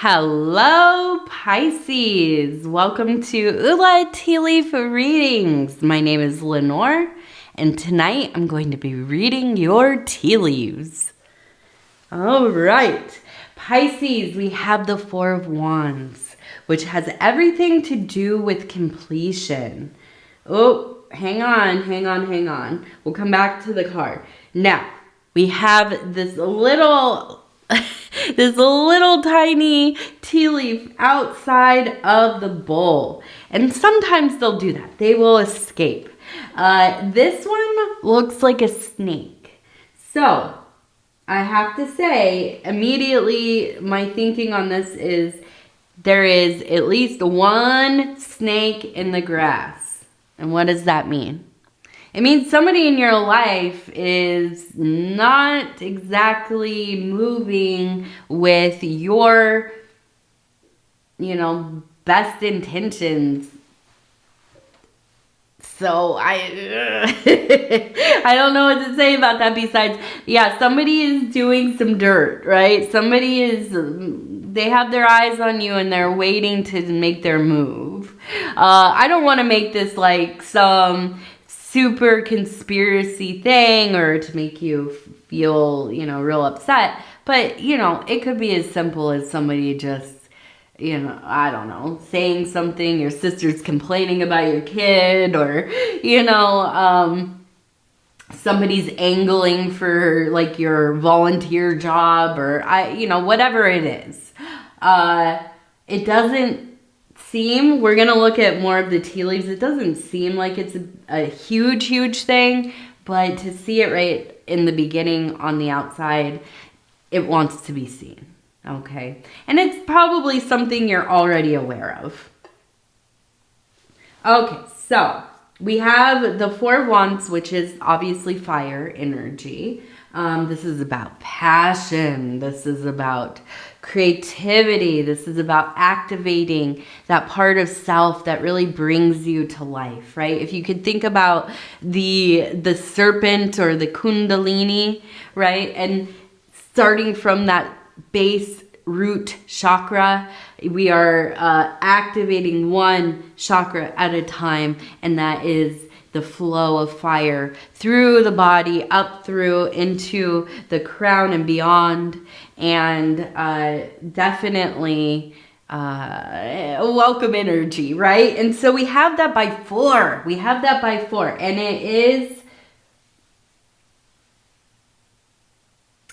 Hello, Pisces. Welcome to Ula Tea Leaf Readings. My name is Lenor, and tonight I'm going to be reading your tea leaves. All right, Pisces, we have the Four of Wands, which has everything to do with completion. Oh, hang on. We'll come back to the card. Now, we have this little this little tiny tea leaf outside of the bowl. And sometimes they'll do that. They will escape. This one looks like a snake. So, I have to say, immediately my thinking on this is there is at least one snake in the grass. And what does that mean? It means somebody in your life is not exactly moving with your, best intentions. So I don't know what to say about that besides, somebody is doing some dirt, right? They have their eyes on you and they're waiting to make their move. I don't want to make this like some super conspiracy thing or to make you feel, real upset. But, it could be as simple as somebody just, I don't know, saying something, your sister's complaining about your kid, or, somebody's angling for like your volunteer job, or whatever it is. It doesn't seem, we're going to look at more of the tea leaves. It doesn't seem like it's a huge thing, but to see it right in the beginning on the outside, it wants to be seen. Okay. And it's probably something you're already aware of. Okay. So we have the Four of Wands, which is obviously fire energy. This is about passion. This is about creativity. This is about activating that part of self that really brings you to life, right? If you could think about the serpent or the kundalini, right? And starting from that base root chakra, we are activating one chakra at a time, and that is the flow of fire through the body, up through into the crown and beyond. And definitely welcome energy, right? And so we have that by four. And it is,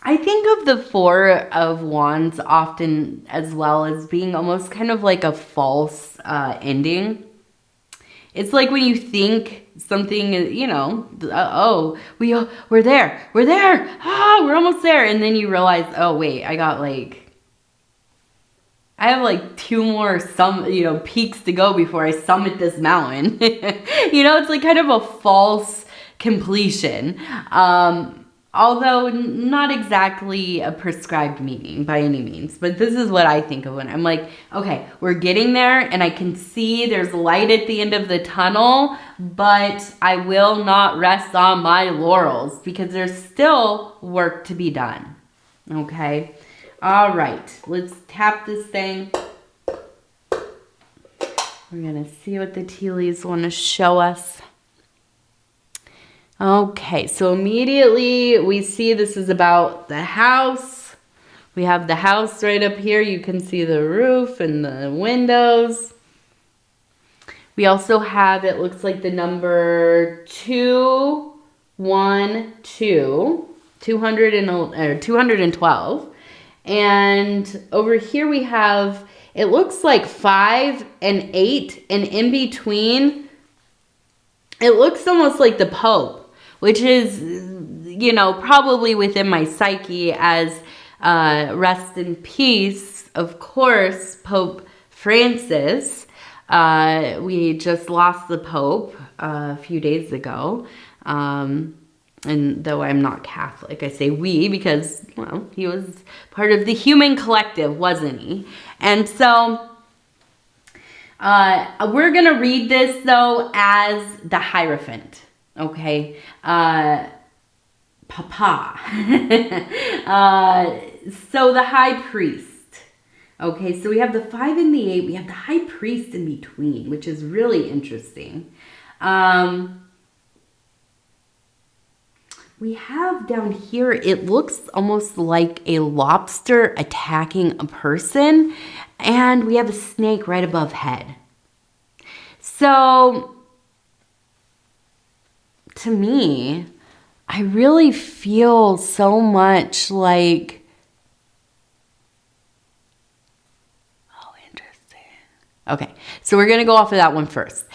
I think of the Four of Wands often as well as being almost kind of like a false ending. It's like when you think something, we're there, we're almost there. And then you realize, oh wait, I have like two more peaks to go before I summit this mountain. It's like kind of a false completion. Although not exactly a prescribed meaning by any means, but this is what I think of when I'm like, okay, we're getting there and I can see there's light at the end of the tunnel, but I will not rest on my laurels because there's still work to be done. Okay. All right. Let's tap this thing. We're going to see what the tea leaves want to show us. Okay, so immediately we see this is about the house. We have the house right up here. You can see the roof and the windows. We also have, it looks like the number 212. And over here we have, it looks like 5 and 8, and in between, it looks almost like the Pope, which is, probably within my psyche as rest in peace, of course, Pope Francis. We just lost the Pope a few days ago. And though I'm not Catholic, I say we because, he was part of the human collective, wasn't he? And so we're going to read this, though, as the Hierophant. Okay, Papa. So the high priest, Okay, so we have the 5 and the 8. We have the high priest in between, which is really interesting. We have down here, it looks almost like a lobster attacking a person. And we have a snake right above head. So, to me, I really feel so much like, oh, interesting. Okay, so we're going to go off of that one first.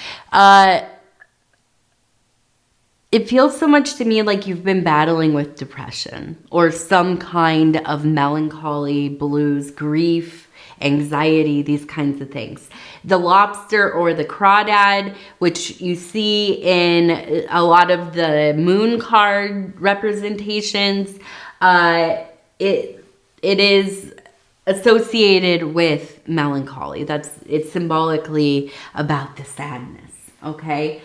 It feels so much to me like you've been battling with depression or some kind of melancholy, blues, grief, anxiety, these kinds of things. The lobster or the crawdad, which you see in a lot of the moon card representations, it is associated with melancholy. It's symbolically about the sadness, okay?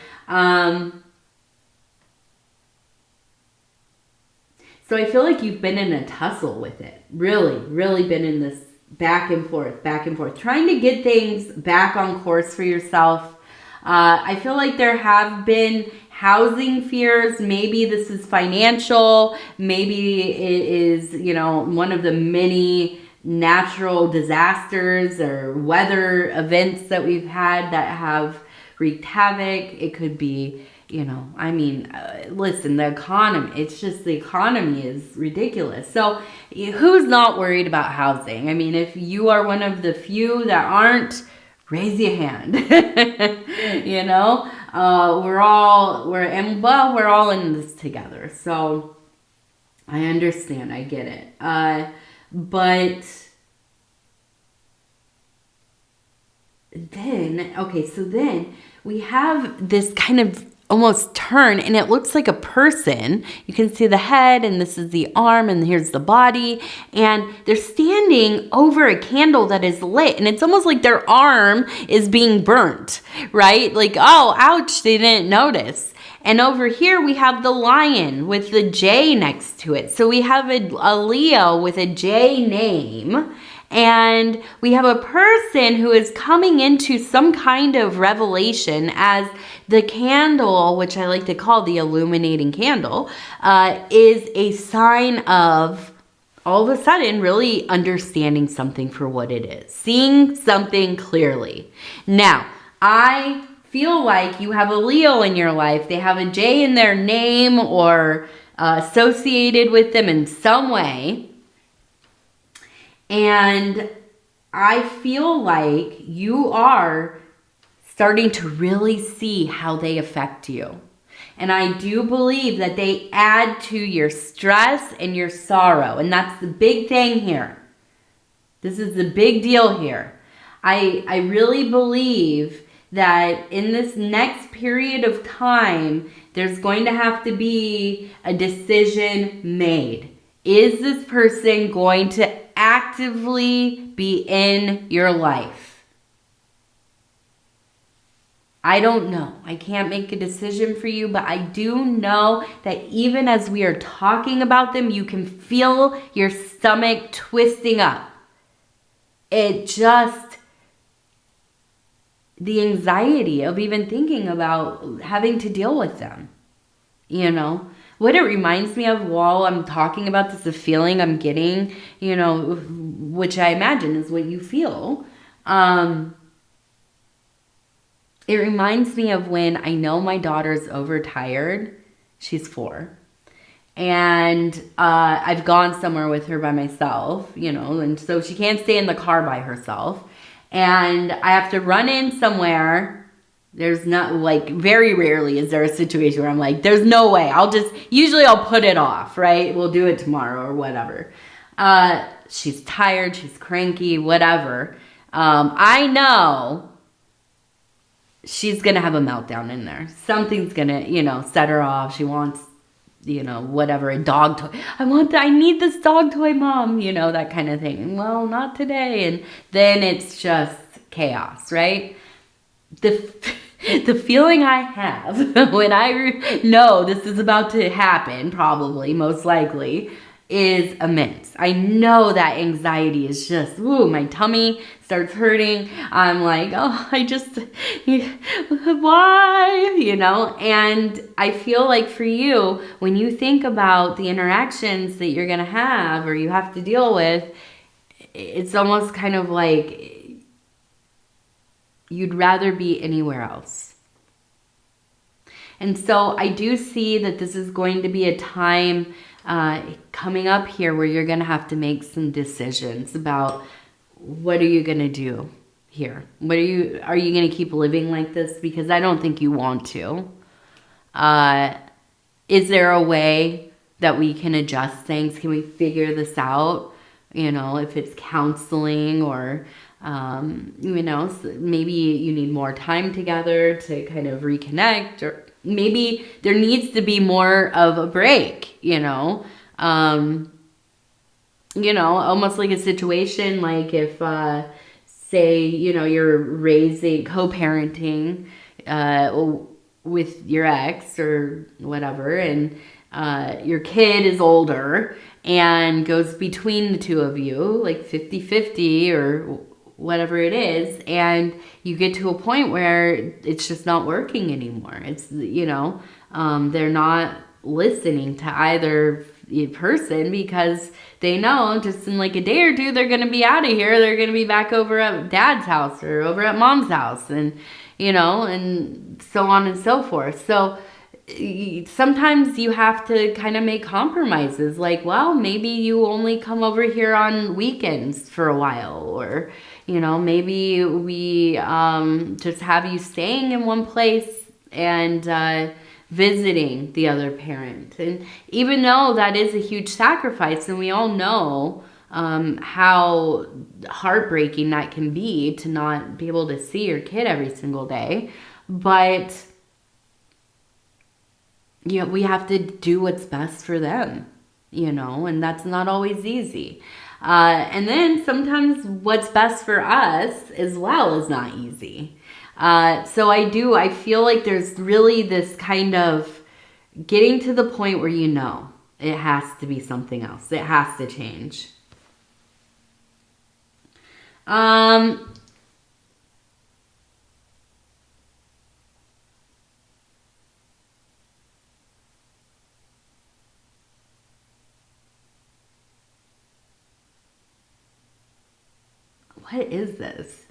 So I feel like you've been in a tussle with it. Really, really been in this back and forth, trying to get things back on course for yourself. I feel like there have been housing fears. Maybe this is financial. Maybe it is, one of the many natural disasters or weather events that we've had that have wreaked havoc. It could be, listen, the economy, the economy is ridiculous. So who's not worried about housing? I mean, if you are one of the few that aren't, raise your hand. We're all in this together. So I understand, I get it. But then we have this kind of almost turn, and it looks like a person. You can see the head, and this is the arm, and here's the body, and they're standing over a candle that is lit, and it's almost like their arm is being burnt, right? Like, oh, ouch, they didn't notice. And over here, we have the lion with the J next to it. So we have a Leo with a J name. And we have a person who is coming into some kind of revelation as the candle, which I like to call the illuminating candle, is a sign of all of a sudden really understanding something for what it is, seeing something clearly. Now, I feel like you have a Leo in your life. They have a J in their name or associated with them in some way. And I feel like you are starting to really see how they affect you. And I do believe that they add to your stress and your sorrow. And that's the big thing here. This is the big deal here. I really believe that in this next period of time, there's going to have to be a decision made. Is this person going to actively be in your life? I don't know. I can't make a decision for you, but I do know that even as we are talking about them, you can feel your stomach twisting up. The anxiety of even thinking about having to deal with them, What it reminds me of while I'm talking about this, the feeling I'm getting, which I imagine is what you feel. It reminds me of when I know my daughter's overtired. She's 4. And I've gone somewhere with her by myself, and so she can't stay in the car by herself. And I have to run in somewhere. There's not, very rarely is there a situation where I'm like, there's no way. Usually I'll put it off, right? We'll do it tomorrow or whatever. She's tired, she's cranky, whatever. I know she's going to have a meltdown in there. Something's going to, set her off. She wants, whatever, a dog toy. I need this dog toy, Mom, that kind of thing. Well, not today. And then it's just chaos, right? The feeling I have when I know this is about to happen, probably, most likely, is immense. I know that anxiety is just, ooh, my tummy starts hurting. I'm like, oh, why? You know? And I feel like for you, when you think about the interactions that you're going to have or you have to deal with, it's almost kind of like you'd rather be anywhere else. And so I do see that this is going to be a time coming up here where you're going to have to make some decisions about what are you going to do here? Are you going to keep living like this? Because I don't think you want to. Is there a way that we can adjust things? Can we figure this out? You know, if it's counseling or, you know, maybe you need more time together to kind of reconnect, or maybe there needs to be more of a break, you know, almost like a situation like if, say, you know, you're co-parenting with your ex or whatever, and your kid is older and goes between the two of you, like 50-50 or whatever it is, and you get to a point where it's just not working anymore. It's, you know, they're not listening to either person because they know just in like a day or two they're going to be out of here. They're going to be back over at dad's house or over at mom's house, and, you know, and so on and so forth. So sometimes you have to kind of make compromises, like, well, maybe you only come over here on weekends for a while, or, you know, maybe we just have you staying in one place and visiting the other parent. And even though that is a huge sacrifice, and we all know how heartbreaking that can be to not be able to see your kid every single day, but yeah, we have to do what's best for them, you know, and that's not always easy. And then sometimes what's best for us as well is not easy. So I feel like there's really this kind of getting to the point where, you know, it has to be something else. It has to change. What is this?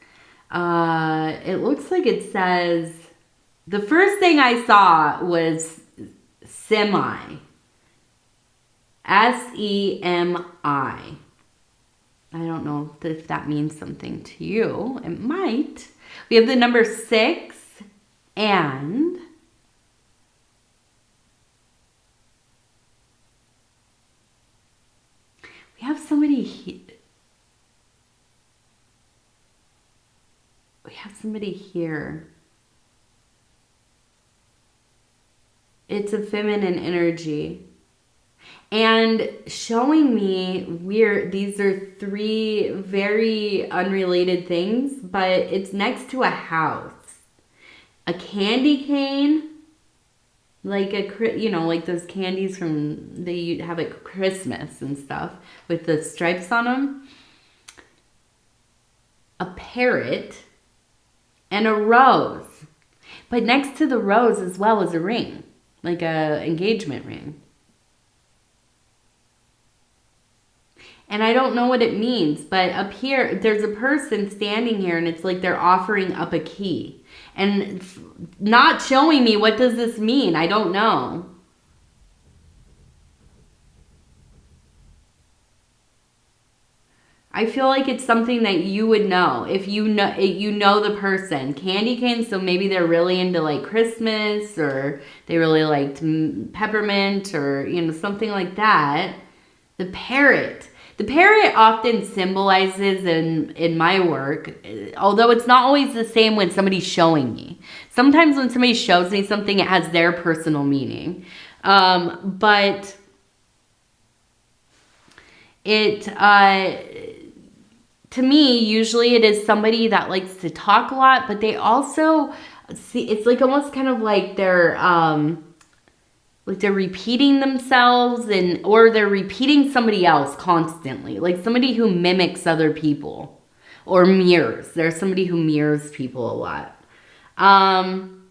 It looks like it says, the first thing I saw was semi. S-E-M-I. I don't know if that means something to you. It might. We have the number 6 and we have somebody here. We have somebody here. It's a feminine energy. And showing me these are 3 very unrelated things, but it's next to a house. A candy cane, like like those candies they have at Christmas and stuff with the stripes on them. A parrot. And a rose. But next to the rose as well is a ring. Like a engagement ring. And I don't know what it means. But up here, there's a person standing here. And it's like they're offering up a key. And it's not showing me what does this mean. I don't know. I feel like it's something that you would know if you know the person. Candy canes, so maybe they're really into like Christmas, or they really liked peppermint, or, you know, something like that. The parrot. The parrot often symbolizes in my work, although it's not always the same when somebody's showing me. Sometimes when somebody shows me something, it has their personal meaning. But to me, usually it is somebody that likes to talk a lot, but they also see, it's like almost kind of like they're like they're repeating themselves or they're repeating somebody else constantly. Like somebody who mimics other people or mirrors. There's somebody who mirrors people a lot. And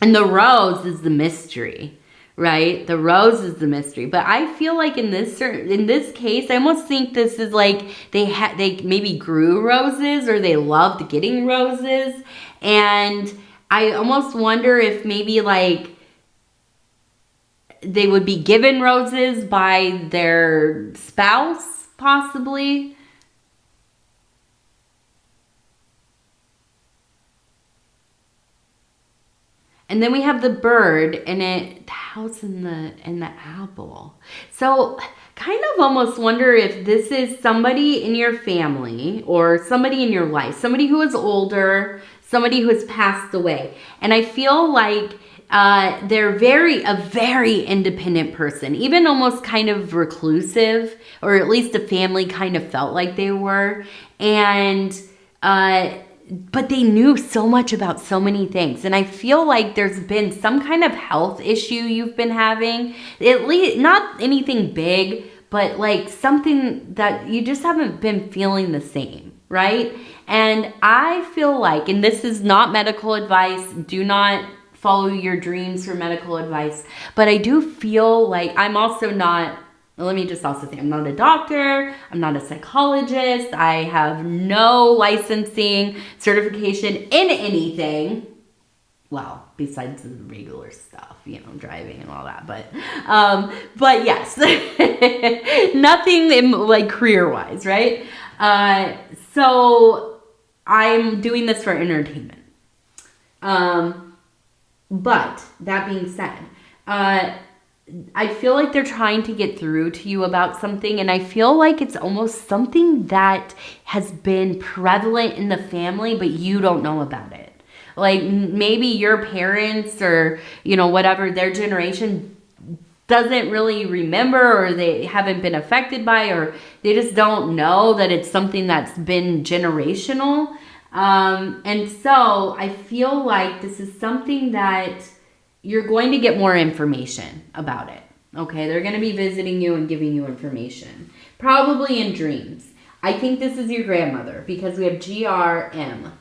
the rose is the mystery, right? The rose is the mystery. But I feel like in this case, I almost think this is like they maybe grew roses or they loved getting roses. And I almost wonder if maybe like they would be given roses by their spouse, possibly. And then we have the bird and the house and the apple. So kind of almost wonder if this is somebody in your family or somebody in your life, somebody who is older, somebody who has passed away. And I feel like they're a very independent person, even almost kind of reclusive, or at least the family kind of felt like they were. And but they knew so much about so many things. And I feel like there's been some kind of health issue you've been having. At least, not anything big, but like something that you just haven't been feeling the same, right? And I feel like, and this is not medical advice, do not follow your dreams for medical advice, but I do feel like I'm also not, let me just also say, I'm not a doctor, I'm not a psychologist, I have no licensing, certification in anything, well, besides the regular stuff, you know, driving and all that, but yes, nothing in, like career-wise, right? So I'm doing this for entertainment. But that being said, I feel like they're trying to get through to you about something, and I feel like it's almost something that has been prevalent in the family, but you don't know about it. Like maybe your parents or, you know, whatever, their generation doesn't really remember, or they haven't been affected by, or they just don't know that it's something that's been generational. And so I feel like this is something that you're going to get more information about it. Okay, they're going to be visiting you and giving you information, probably in dreams. I think this is your grandmother because we have GRM.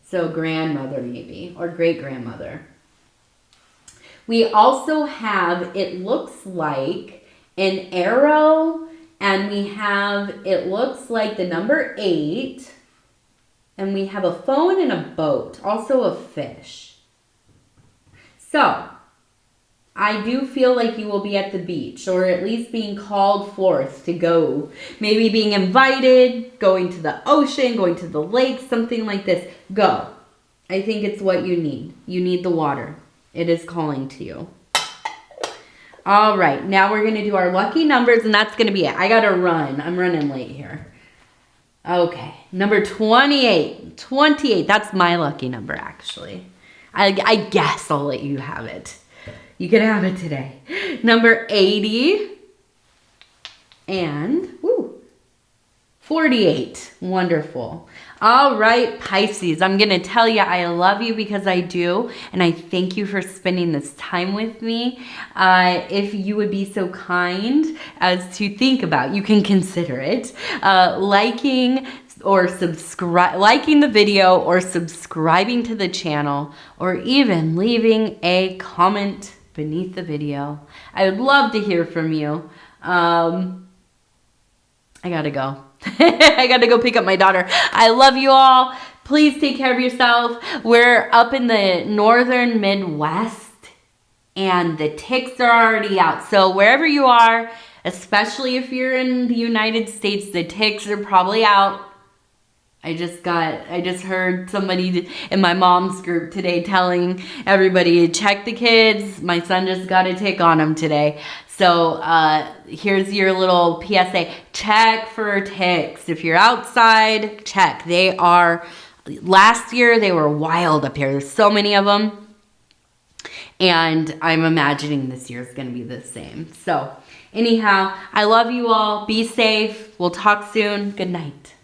So grandmother maybe, or great-grandmother. We also have, it looks like an arrow, and we have, it looks like the number 8, and we have a phone and a boat, also a fish. So, I do feel like you will be at the beach, or at least being called forth to go. Maybe being invited, going to the ocean, going to the lake, something like this. Go. I think it's what you need. You need the water. It is calling to you. All right, now we're going to do our lucky numbers, and that's going to be it. I got to run. I'm running late here. Okay, number 28. 28, that's my lucky number, actually. I guess I'll let you have it. You can have it today. Number 80 and 48. Wonderful. All right, Pisces, I'm going to tell you I love you because I do, and I thank you for spending this time with me. If you would be so kind as to think about, you can consider it, liking the video or subscribing to the channel, or even leaving a comment beneath the video. I would love to hear from you. I gotta go. I gotta go pick up my daughter. I love you all. Please take care of yourself. We're up in the northern Midwest, and the ticks are already out. So wherever you are, especially if you're in the United States, the ticks are probably out. I just heard somebody in my mom's group today telling everybody, check the kids. My son just got a tick on him today. So here's your little PSA. Check for ticks. If you're outside, check. Last year they were wild up here. There's so many of them. And I'm imagining this year is going to be the same. So anyhow, I love you all. Be safe. We'll talk soon. Good night.